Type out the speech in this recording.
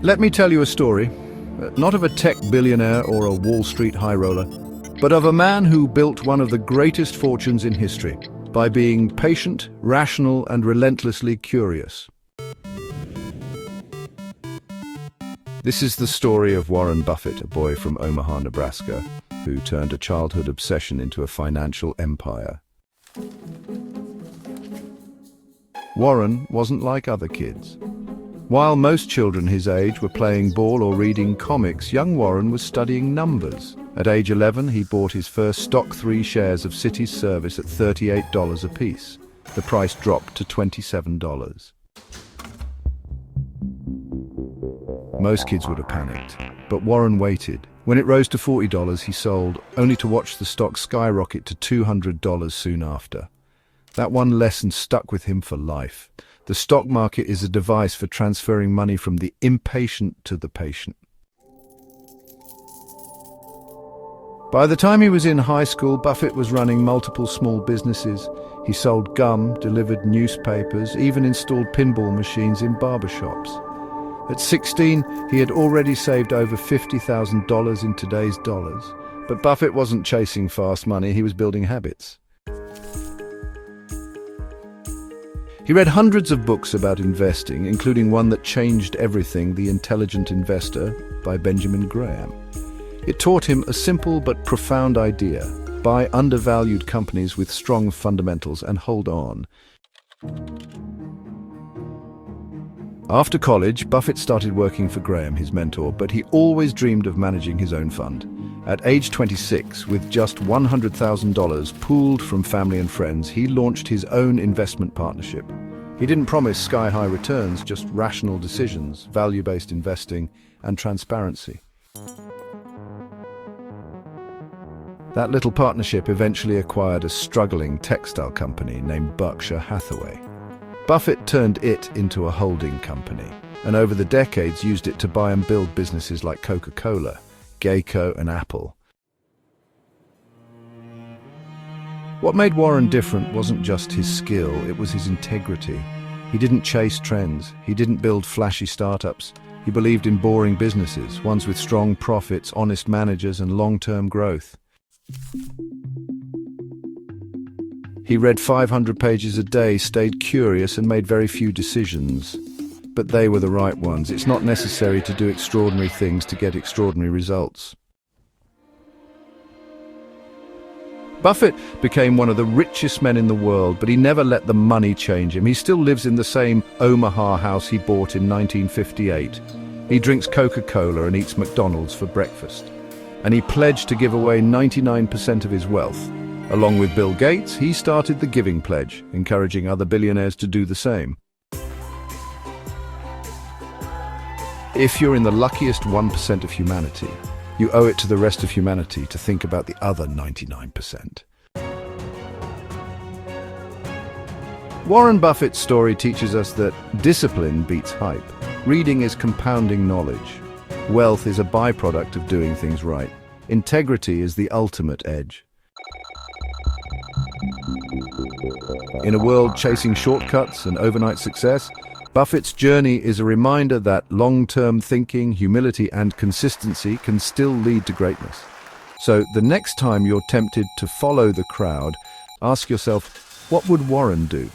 Let me tell you a story, not of a tech billionaire or a Wall Street high roller, but of a man who built one of the greatest fortunes in history by being patient, rational, and relentlessly curious. This is the story of Warren Buffett, a boy from Omaha, Nebraska, who turned a childhood obsession into a financial empire. Warren wasn't like other kids. While most children his age were playing ball or reading comics, young Warren was studying numbers. At age 11, he bought his first stock 3 shares of City's service at $38 apiece. The price dropped to $27. Most kids would have panicked, but Warren waited. When it rose to $40, he sold, only to watch the stock skyrocket to $200 soon after. That one lesson stuck with him for life. The stock market is a device for transferring money from the impatient to the patient. By the time he was in high school, Buffett was running multiple small businesses. He sold gum, delivered newspapers, even installed pinball machines in barbershops. At 16, he had already saved over $50,000 in today's dollars. But Buffett wasn't chasing fast money, he was building habits. He read hundreds of books about investing, including one that changed everything, The Intelligent Investor by Benjamin Graham. It taught him a simple but profound idea: buy undervalued companies with strong fundamentals and hold on. After college, Buffett started working for Graham, his mentor, but he always dreamed of managing his own fund. At age 26, with just $100,000 pooled from family and friends, he launched his own investment partnership. He didn't promise sky-high returns, just rational decisions, value-based investing, and transparency. That little partnership eventually acquired a struggling textile company named Berkshire Hathaway. Buffett turned it into a holding company, and over the decades used it to buy and build businesses like Coca-Cola, Geico, and Apple. What made Warren different wasn't just his skill, it was his integrity. He didn't chase trends, he didn't build flashy startups. He believed in boring businesses, ones with strong profits, honest managers, and long-term growth. He read 500 pages a day, stayed curious, and made very few decisions. But they were the right ones. It's not necessary to do extraordinary things to get extraordinary results. Buffett became one of the richest men in the world, but he never let the money change him. He still lives in the same Omaha house he bought in 1958. He drinks Coca-Cola and eats McDonald's for breakfast. And he pledged to give away 99% of his wealth. Along with Bill Gates, he started the Giving Pledge, encouraging other billionaires to do the same. If you're in the luckiest 1% of humanity, you owe it to the rest of humanity to think about the other 99%. Warren Buffett's story teaches us that discipline beats hype. Reading is compounding knowledge. Wealth is a byproduct of doing things right. Integrity is the ultimate edge. In a world chasing shortcuts and overnight success, Buffett's journey is a reminder that long-term thinking, humility, and consistency can still lead to greatness. So the next time you're tempted to follow the crowd, ask yourself, what would Warren do?